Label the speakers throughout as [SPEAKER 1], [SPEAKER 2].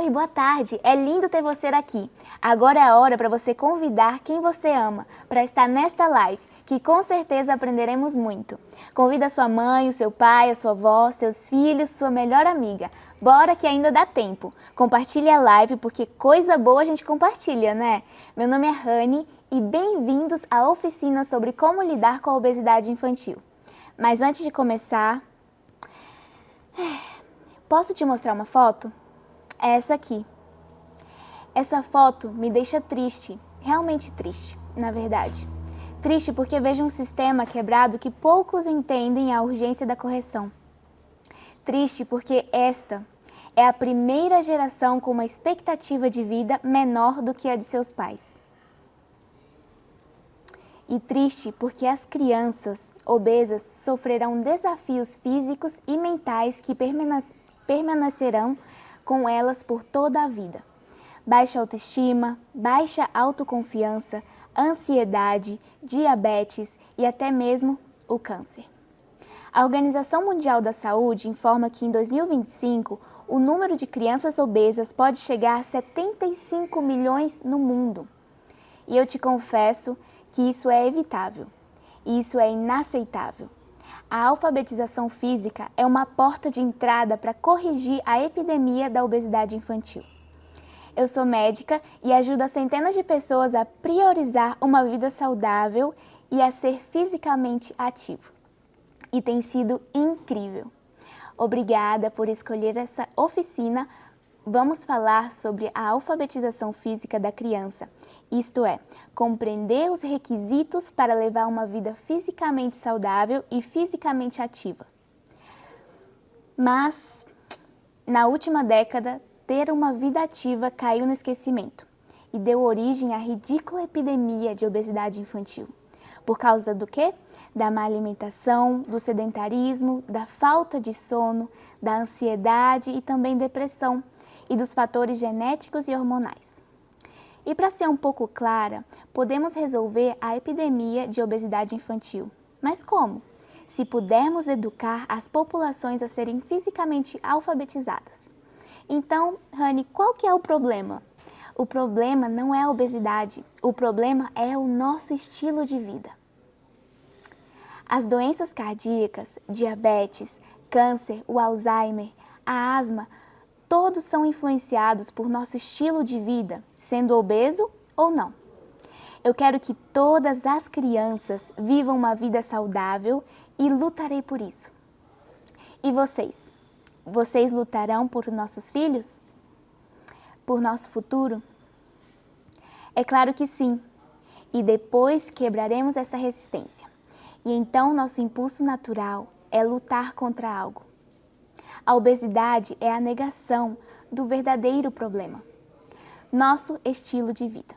[SPEAKER 1] Oi, boa tarde. É lindo ter você aqui. Agora é a hora para você convidar quem você ama para estar nesta live, que com certeza aprenderemos muito. Convida sua mãe, o seu pai, a sua avó, seus filhos, sua melhor amiga. Bora que ainda dá tempo. Compartilhe a live porque coisa boa a gente compartilha, né? Meu nome é Rani e bem-vindos à oficina sobre como lidar com a obesidade infantil. Mas antes de começar, posso te mostrar uma foto? É essa aqui. Essa foto me deixa triste, realmente triste, na verdade. Triste porque vejo um sistema quebrado que poucos entendem a urgência da correção. Triste porque esta é a primeira geração com uma expectativa de vida menor do que a de seus pais. E triste porque as crianças obesas sofrerão desafios físicos e mentais que permanecerão com elas por toda a vida. Baixa autoestima, baixa autoconfiança, ansiedade, diabetes e até mesmo o câncer. A Organização Mundial da Saúde informa que em 2025 o número de crianças obesas pode chegar a 75 milhões no mundo. E eu te confesso que isso é evitável, e isso é inaceitável. A alfabetização física é uma porta de entrada para corrigir a epidemia da obesidade infantil. Eu sou médica e ajudo centenas de pessoas a priorizar uma vida saudável e a ser fisicamente ativo. E tem sido incrível. Obrigada por escolher essa oficina. Vamos falar sobre a alfabetização física da criança, isto é, compreender os requisitos para levar uma vida fisicamente saudável e fisicamente ativa. Mas, na última década, ter uma vida ativa caiu no esquecimento e deu origem à ridícula epidemia de obesidade infantil. Por causa do quê? Da má alimentação, do sedentarismo, da falta de sono, da ansiedade e também depressão, e dos fatores genéticos e hormonais. E para ser um pouco clara, podemos resolver a epidemia de obesidade infantil. Mas como? Se pudermos educar as populações a serem fisicamente alfabetizadas. Então, Rani, qual que é o problema? O problema não é a obesidade, o problema é o nosso estilo de vida. As doenças cardíacas, diabetes, câncer, o Alzheimer, a asma, todos são influenciados por nosso estilo de vida, sendo obeso ou não. Eu quero que todas as crianças vivam uma vida saudável e lutarei por isso. E vocês? Vocês lutarão por nossos filhos? Por nosso futuro? É claro que sim. E depois quebraremos essa resistência. E então nosso impulso natural é lutar contra algo. A obesidade é a negação do verdadeiro problema, nosso estilo de vida.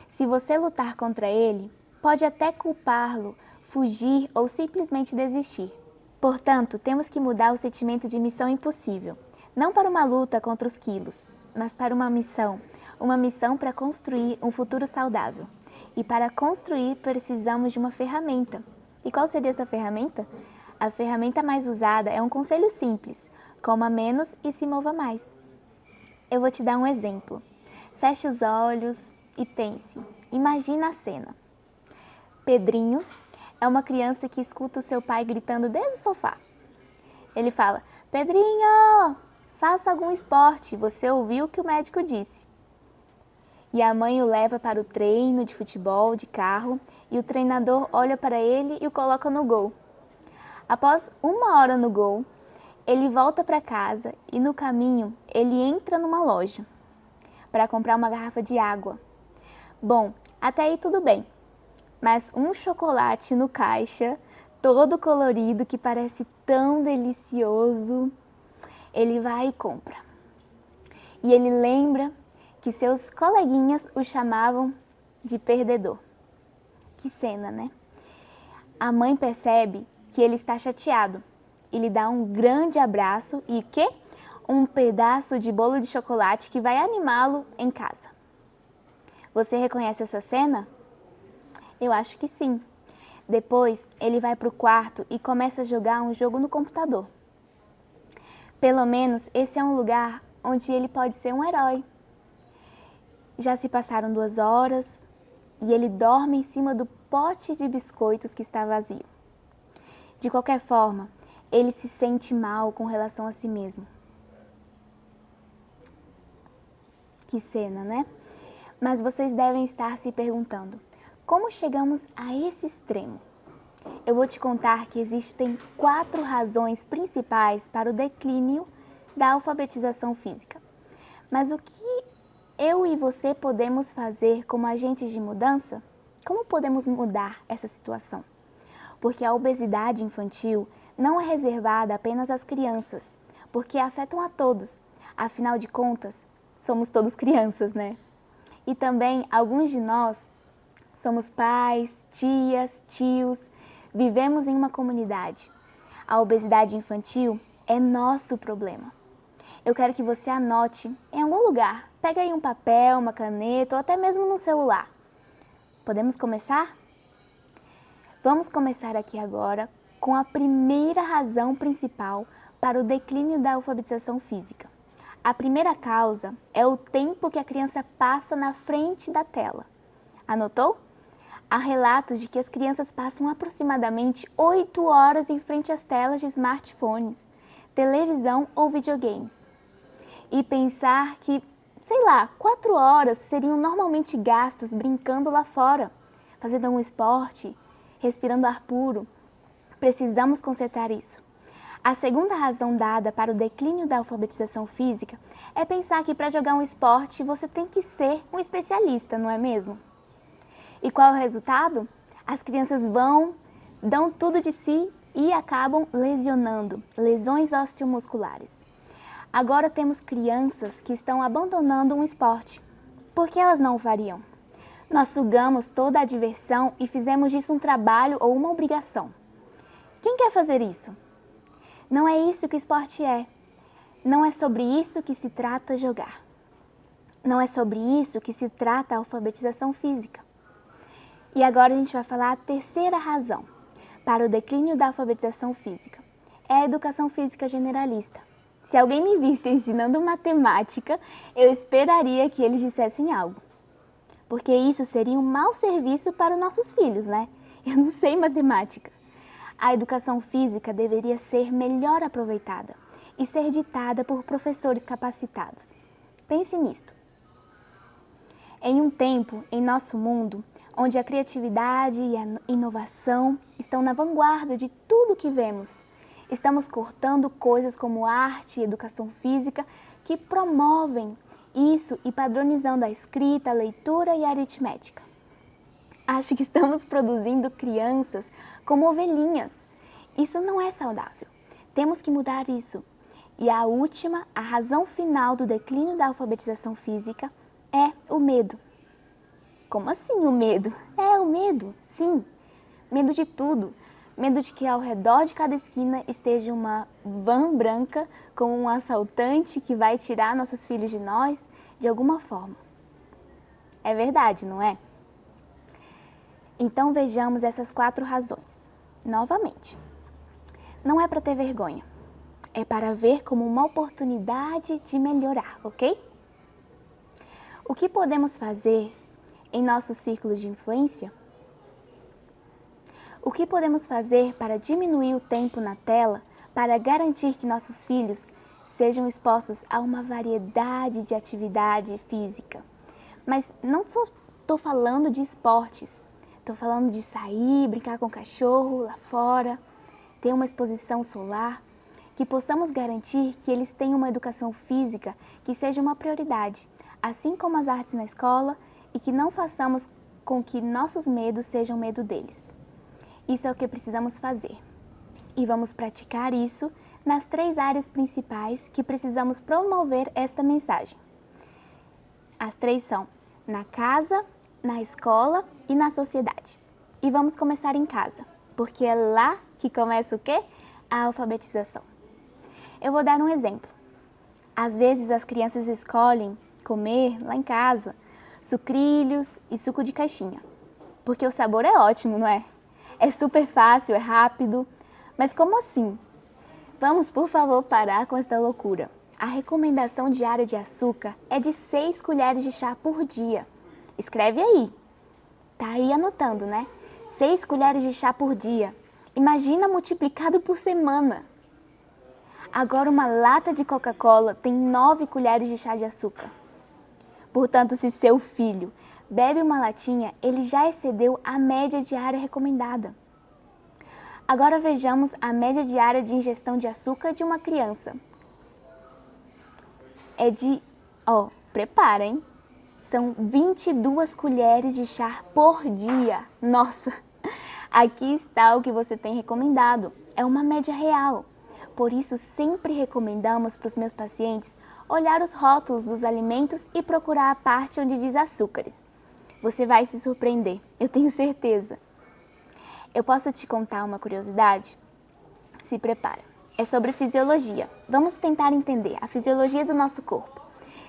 [SPEAKER 1] Se você lutar contra ele, pode até culpá-lo, fugir ou simplesmente desistir. Portanto, temos que mudar o sentimento de missão impossível, não para uma luta contra os quilos, mas para uma missão para construir um futuro saudável. E para construir precisamos de uma ferramenta. E qual seria essa ferramenta? A ferramenta mais usada é um conselho simples: coma menos e se mova mais. Eu vou te dar um exemplo. Feche os olhos e pense. Imagina a cena. Pedrinho é uma criança que escuta o seu pai gritando desde o sofá. Ele fala: Pedrinho, faça algum esporte, você ouviu o que o médico disse. E a mãe o leva para o treino de futebol, de carro, e o treinador olha para ele e o coloca no gol. Após 1 hora no gol, ele volta para casa e no caminho ele entra numa loja para comprar uma garrafa de água. Bom, até aí tudo bem, mas um chocolate no caixa, todo colorido, que parece tão delicioso, ele vai e compra. E ele lembra que seus coleguinhas o chamavam de perdedor. Que cena, né? A mãe percebe que ele está chateado e lhe dá um grande abraço e um pedaço de bolo de chocolate que vai animá-lo em casa. Você reconhece essa cena? Eu acho que sim. Depois, ele vai para o quarto e começa a jogar um jogo no computador. Pelo menos esse é um lugar onde ele pode ser um herói. Já se passaram 2 horas e ele dorme em cima do pote de biscoitos que está vazio. De qualquer forma, ele se sente mal com relação a si mesmo. Que cena, né? Mas vocês devem estar se perguntando, como chegamos a esse extremo? Eu vou te contar que existem 4 razões principais para o declínio da alfabetização física. Mas o que eu e você podemos fazer como agentes de mudança? Como podemos mudar essa situação? Porque a obesidade infantil não é reservada apenas às crianças, porque afetam a todos. Afinal de contas, somos todos crianças, né? E também alguns de nós somos pais, tias, tios, vivemos em uma comunidade. A obesidade infantil é nosso problema. Eu quero que você anote em algum lugar. Pega aí um papel, uma caneta ou até mesmo no celular. Podemos começar? Vamos começar aqui agora com a primeira razão principal para o declínio da alfabetização física. A primeira causa é o tempo que a criança passa na frente da tela. Anotou? Há relatos de que as crianças passam aproximadamente 8 horas em frente às telas de smartphones, televisão ou videogames. E pensar que, 4 horas seriam normalmente gastas brincando lá fora, fazendo algum esporte, respirando ar puro. Precisamos consertar isso. A segunda razão dada para o declínio da alfabetização física é pensar que para jogar um esporte você tem que ser um especialista, não é mesmo? E qual é o resultado? As crianças dão tudo de si e acabam lesionando, lesões osteomusculares. Agora temos crianças que estão abandonando um esporte. Por que elas não o fariam? Nós sugamos toda a diversão e fizemos disso um trabalho ou uma obrigação. Quem quer fazer isso? Não é isso que o esporte é. Não é sobre isso que se trata jogar. Não é sobre isso que se trata a alfabetização física. E agora a gente vai falar a terceira razão para o declínio da alfabetização física. É a educação física generalista. Se alguém me visse ensinando matemática, eu esperaria que eles dissessem algo. Porque isso seria um mau serviço para os nossos filhos, né? Eu não sei matemática. A educação física deveria ser melhor aproveitada e ser ditada por professores capacitados. Pense nisto. Em um tempo, em nosso mundo, onde a criatividade e a inovação estão na vanguarda de tudo que vemos, estamos cortando coisas como arte e educação física que promovem isso e padronizando a escrita, a leitura e a aritmética. Acho que estamos produzindo crianças como ovelhinhas. Isso não é saudável. Temos que mudar isso. E a razão final do declínio da alfabetização física é o medo. Como assim o medo? É o medo, sim. Medo de tudo. Medo de que ao redor de cada esquina esteja uma van branca com um assaltante que vai tirar nossos filhos de nós de alguma forma. É verdade, não é? Então vejamos essas 4 razões. Novamente, não é para ter vergonha, é para ver como uma oportunidade de melhorar, ok? O que podemos fazer em nosso círculo de influência? O que podemos fazer para diminuir o tempo na tela para garantir que nossos filhos sejam expostos a uma variedade de atividade física? Mas não só estou falando de esportes. Estou falando de sair, brincar com o cachorro lá fora, ter uma exposição solar, que possamos garantir que eles tenham uma educação física que seja uma prioridade, assim como as artes na escola, e que não façamos com que nossos medos sejam medo deles. Isso é o que precisamos fazer. E vamos praticar isso nas 3 áreas principais que precisamos promover esta mensagem. As 3 são na casa, na escola e na sociedade. E vamos começar em casa, porque é lá que começa o quê? A alfabetização. Eu vou dar um exemplo. Às vezes as crianças escolhem comer lá em casa sucrilhos e suco de caixinha, porque o sabor é ótimo, não é? É super fácil, é rápido. Mas como assim? Vamos, por favor, parar com esta loucura. A recomendação diária de açúcar é de 6 colheres de chá por dia. Escreve aí. Tá aí anotando, né? 6 colheres de chá por dia. Imagina multiplicado por semana. Agora uma lata de Coca-Cola tem 9 colheres de chá de açúcar. Portanto, se seu filho bebe uma latinha, ele já excedeu a média diária recomendada. Agora vejamos a média diária de ingestão de açúcar de uma criança. É de, prepara, hein? São 22 colheres de chá por dia. Nossa, aqui está o que você tem recomendado. É uma média real. Por isso, sempre recomendamos para os meus pacientes olhar os rótulos dos alimentos e procurar a parte onde diz açúcares. Você vai se surpreender, eu tenho certeza. Eu posso te contar uma curiosidade? Se prepara. É sobre fisiologia. Vamos tentar entender a fisiologia do nosso corpo.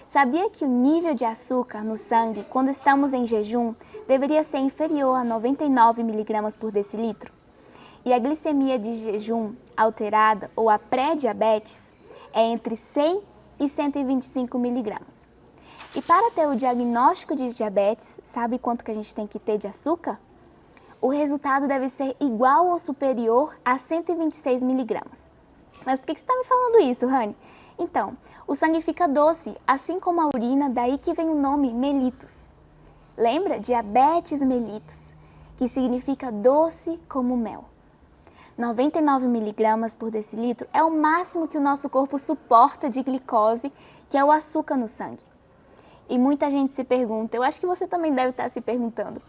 [SPEAKER 1] Sabia que o nível de açúcar no sangue, quando estamos em jejum, deveria ser inferior a 99 mg por decilitro? E a glicemia de jejum alterada, ou a pré-diabetes, é entre 100 e 125 mg. E para ter o diagnóstico de diabetes, sabe quanto que a gente tem que ter de açúcar? O resultado deve ser igual ou superior a 126 mg. Mas por que você está me falando isso, Rani? Então, o sangue fica doce, assim como a urina, daí que vem o nome mellitus. Lembra? Diabetes mellitus, que significa doce como mel. 99 mg por decilitro é o máximo que o nosso corpo suporta de glicose, que é o açúcar no sangue. E muita gente se pergunta, eu acho que você também deve estar se perguntando,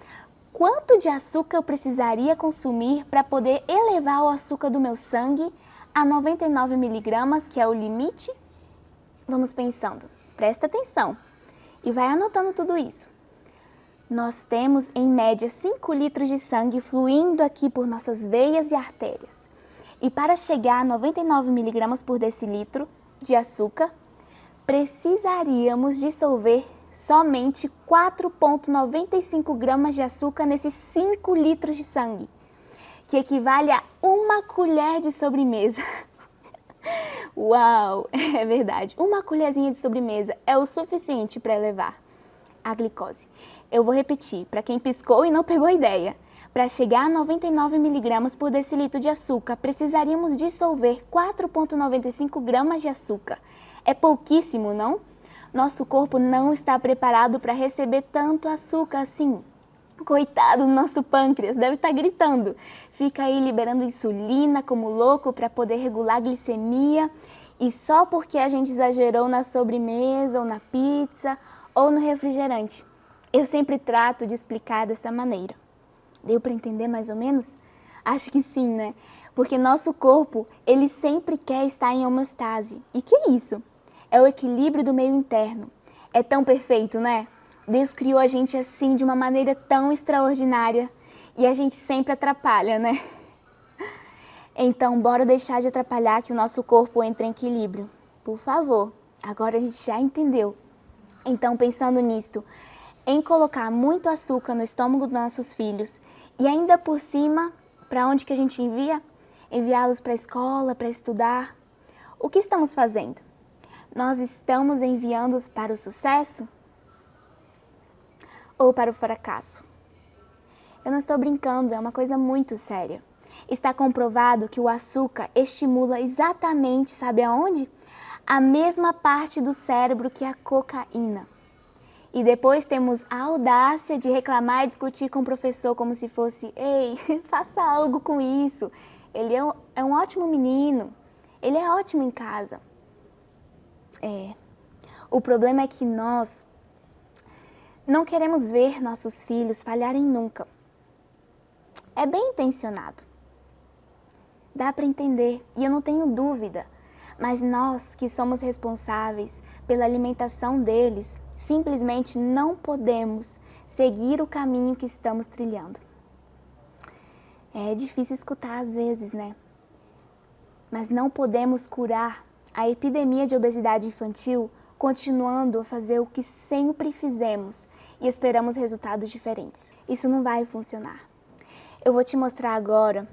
[SPEAKER 1] quanto de açúcar eu precisaria consumir para poder elevar o açúcar do meu sangue a 99 mg, que é o limite? Vamos pensando, presta atenção e vai anotando tudo isso. Nós temos, em média, 5 litros de sangue fluindo aqui por nossas veias e artérias. E para chegar a 99 mg por decilitro de açúcar, precisaríamos dissolver somente 4,95 gramas de açúcar nesses 5 litros de sangue, que equivale a 1 colher de sobremesa. Uau, é verdade. 1 colherzinha de sobremesa é o suficiente para elevar a glicose. Eu vou repetir, para quem piscou e não pegou a ideia. Para chegar a 99 mg por decilitro de açúcar, precisaríamos dissolver 4,95 gramas de açúcar. É pouquíssimo, não? Nosso corpo não está preparado para receber tanto açúcar assim. Coitado do nosso pâncreas, deve estar gritando. Fica aí liberando insulina como louco para poder regular a glicemia. E só porque a gente exagerou na sobremesa ou na pizza ou no refrigerante. Eu sempre trato de explicar dessa maneira. Deu para entender mais ou menos? Acho que sim, né? Porque nosso corpo, ele sempre quer estar em homeostase. E que é isso? É o equilíbrio do meio interno. É tão perfeito, né? Deus criou a gente assim, de uma maneira tão extraordinária. E a gente sempre atrapalha, né? Então, bora deixar de atrapalhar que o nosso corpo entre em equilíbrio. Por favor. Agora a gente já entendeu. Então, pensando nisto, em colocar muito açúcar no estômago dos nossos filhos e ainda por cima, para onde que a gente envia? Enviá-los para a escola, para estudar. O que estamos fazendo? Nós estamos enviando-os para o sucesso ou para o fracasso? Eu não estou brincando, é uma coisa muito séria. Está comprovado que o açúcar estimula exatamente, sabe aonde? A mesma parte do cérebro que a cocaína. E depois temos a audácia de reclamar e discutir com o professor como se fosse, ei, faça algo com isso. Ele é um ótimo menino, ele é ótimo em casa. O problema é que nós não queremos ver nossos filhos falharem nunca. É bem intencionado. Dá para entender, e eu não tenho dúvida. Mas nós, que somos responsáveis pela alimentação deles, simplesmente não podemos seguir o caminho que estamos trilhando. É difícil escutar às vezes, né? Mas não podemos curar a epidemia de obesidade infantil continuando a fazer o que sempre fizemos e esperamos resultados diferentes. Isso não vai funcionar. Eu vou te mostrar agora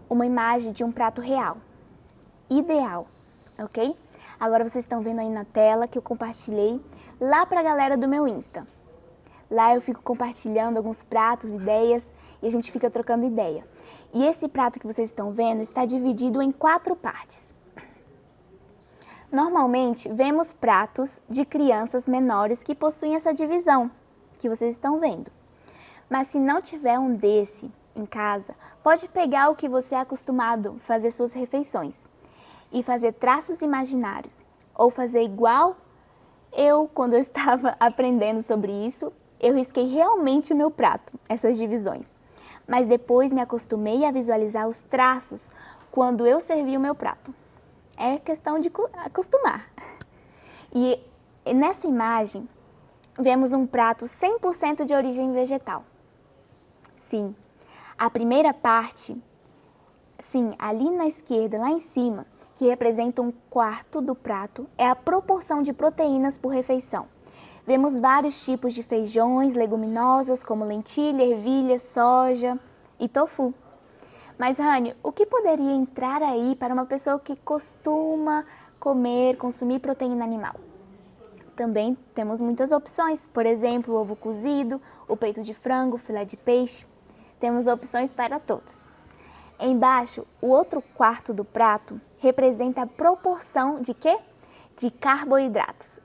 [SPEAKER 1] uma imagem de um prato real, ideal. Ok? Agora vocês estão vendo aí na tela que eu compartilhei lá para a galera do meu Insta. Lá eu fico compartilhando alguns pratos, ideias, e a gente fica trocando ideia. E esse prato que vocês estão vendo está dividido em 4 partes. Normalmente, vemos pratos de crianças menores que possuem essa divisão, que vocês estão vendo. Mas se não tiver um desse em casa, pode pegar o que você é acostumado a fazer suas refeições e fazer traços imaginários, ou fazer igual quando eu estava aprendendo sobre isso, eu risquei realmente o meu prato, essas divisões. Mas depois me acostumei a visualizar os traços quando eu servi o meu prato. É questão de acostumar. E nessa imagem, vemos um prato 100% de origem vegetal. Sim, a primeira parte, sim, ali na esquerda, lá em cima, que representa 1/4 do prato, é a proporção de proteínas por refeição. Vemos vários tipos de feijões, leguminosas, como lentilha, ervilha, soja e tofu. Mas, Rani, o que poderia entrar aí para uma pessoa que costuma consumir proteína animal? Também temos muitas opções, por exemplo, o ovo cozido, o peito de frango, o filé de peixe. Temos opções para todos. Embaixo, o outro quarto do prato representa a proporção de quê? De carboidratos.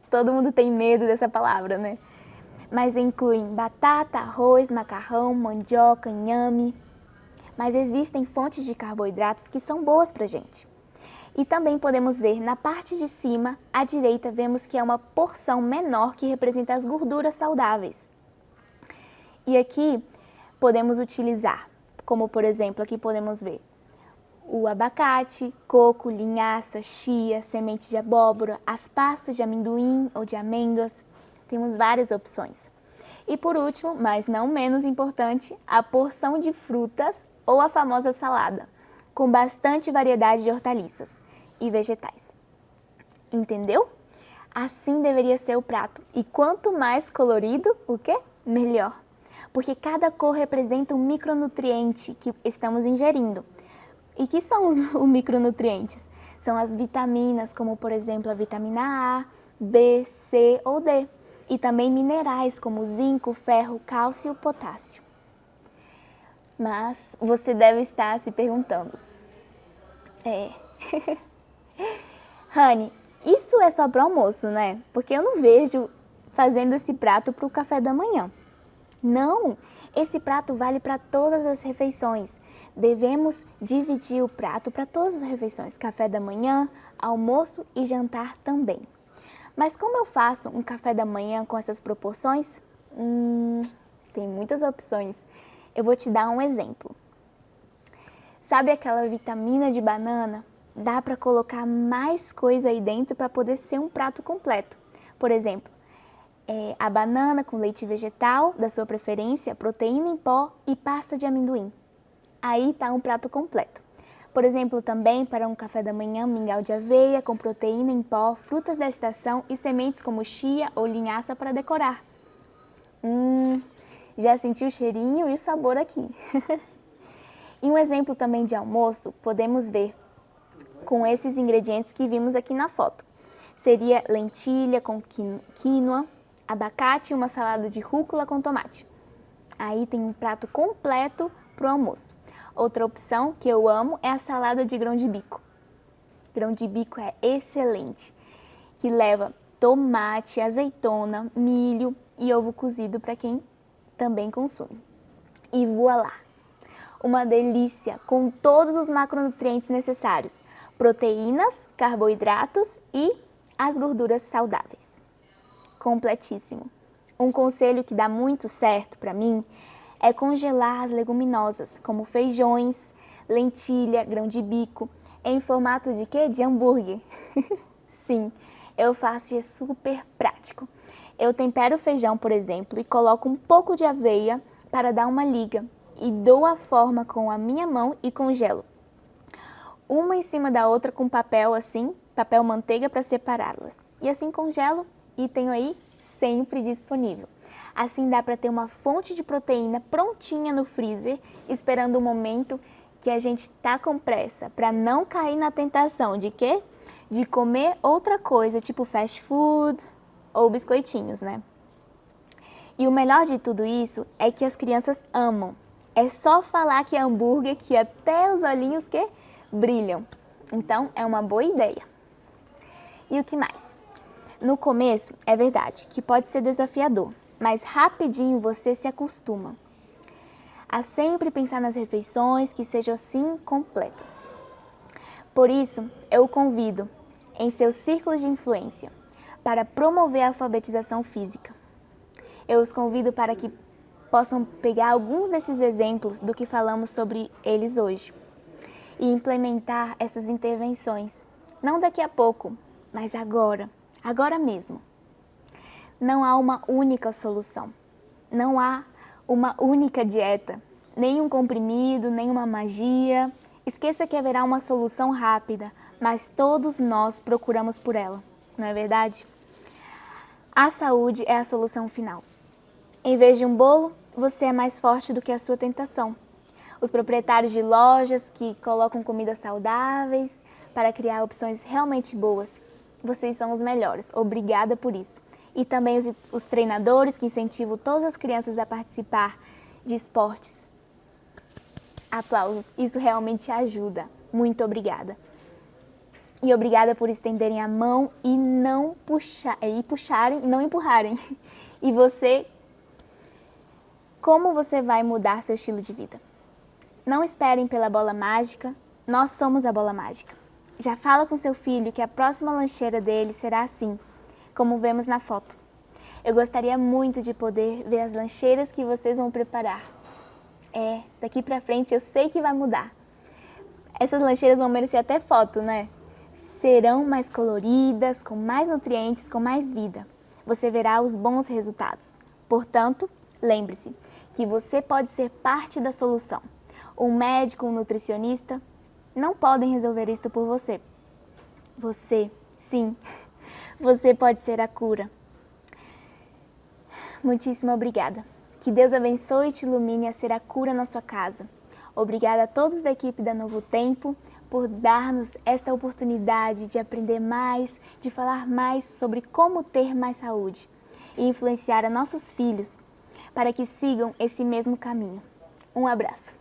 [SPEAKER 1] Todo mundo tem medo dessa palavra, né? Mas incluem batata, arroz, macarrão, mandioca, inhame. Mas existem fontes de carboidratos que são boas para a gente. E também podemos ver na parte de cima, à direita, vemos que é uma porção menor que representa as gorduras saudáveis. E aqui podemos utilizar, como por exemplo, aqui podemos ver o abacate, coco, linhaça, chia, semente de abóbora, as pastas de amendoim ou de amêndoas. Temos várias opções. E por último, mas não menos importante, a porção de frutas ou a famosa salada, com bastante variedade de hortaliças e vegetais. Entendeu? Assim deveria ser o prato. E quanto mais colorido, o quê? Melhor. Porque cada cor representa um micronutriente que estamos ingerindo. E que são os micronutrientes? São as vitaminas, como por exemplo a vitamina A, B, C ou D. E também minerais como zinco, ferro, cálcio e potássio. Mas você deve estar se perguntando. Rani, isso é só para o almoço, né? Porque eu não vejo fazendo esse prato para o café da manhã. Não, esse prato vale para todas as refeições. Devemos dividir o prato para todas as refeições, café da manhã, almoço e jantar também. Mas como eu faço um café da manhã com essas proporções? Tem muitas opções. Eu vou te dar um exemplo. Sabe aquela vitamina de banana? Dá para colocar mais coisa aí dentro para poder ser um prato completo. Por exemplo, a banana com leite vegetal, da sua preferência, proteína em pó e pasta de amendoim. Aí está um prato completo. Por exemplo, também para um café da manhã, mingau de aveia com proteína em pó, frutas da estação e sementes como chia ou linhaça para decorar. Já senti o cheirinho e o sabor aqui. E um exemplo também de almoço, podemos ver com esses ingredientes que vimos aqui na foto. Seria lentilha com quinoa, abacate e uma salada de rúcula com tomate. Aí tem um prato completo para o almoço. Outra opção que eu amo é a salada de grão de bico. Grão de bico é excelente, que leva tomate, azeitona, milho e ovo cozido para quem também consome. E voilá! Uma delícia com todos os macronutrientes necessários, proteínas, carboidratos e as gorduras saudáveis. Completíssimo. Um conselho que dá muito certo para mim é congelar as leguminosas, como feijões, lentilha, grão de bico, em formato de quê? De hambúrguer. Sim, eu faço e é super prático. Eu tempero o feijão, por exemplo, e coloco um pouco de aveia para dar uma liga e dou a forma com a minha mão e congelo. Uma em cima da outra com papel assim, papel manteiga para separá-las. E assim congelo e tenho aí sempre disponível. Assim dá para ter uma fonte de proteína prontinha no freezer, esperando o momento que a gente tá com pressa para não cair na tentação de quê? De comer outra coisa, tipo fast food ou biscoitinhos, né? E o melhor de tudo isso é que as crianças amam. É só falar que é hambúrguer que até os olhinhos que brilham. Então, é uma boa ideia. E o que mais? No começo, é verdade que pode ser desafiador, mas rapidinho você se acostuma a sempre pensar nas refeições que sejam assim completas. Por isso, eu o convido em seus círculos de influência para promover a alfabetização física. Eu os convido para que possam pegar alguns desses exemplos do que falamos sobre eles hoje e implementar essas intervenções, não daqui a pouco, mas agora mesmo. Não há uma única solução, não há uma única dieta, nem um comprimido, nem uma magia. Esqueça que haverá uma solução rápida, mas todos nós procuramos por ela, não é verdade? A saúde é a solução final. Em vez de um bolo, você é mais forte do que a sua tentação. Os proprietários de lojas que colocam comidas saudáveis para criar opções realmente boas, vocês são os melhores. Obrigada por isso. E também os treinadores que incentivam todas as crianças a participar de esportes. Aplausos, isso realmente ajuda. Muito obrigada. E obrigada por estenderem a mão e não puxarem, não empurrarem. E você, como você vai mudar seu estilo de vida? Não esperem pela bola mágica, nós somos a bola mágica. Já fala com seu filho que a próxima lancheira dele será assim, como vemos na foto. Eu gostaria muito de poder ver as lancheiras que vocês vão preparar. Daqui pra frente eu sei que vai mudar. Essas lancheiras vão merecer até foto, né? Serão mais coloridas, com mais nutrientes, com mais vida. Você verá os bons resultados. Portanto, lembre-se que você pode ser parte da solução. Um médico, um nutricionista, não podem resolver isto por você. Você, sim, você pode ser a cura. Muitíssimo obrigada. Que Deus abençoe e te ilumine a ser a cura na sua casa. Obrigada a todos da equipe da Novo Tempo por dar-nos esta oportunidade de aprender mais, de falar mais sobre como ter mais saúde e influenciar a nossos filhos para que sigam esse mesmo caminho. Um abraço.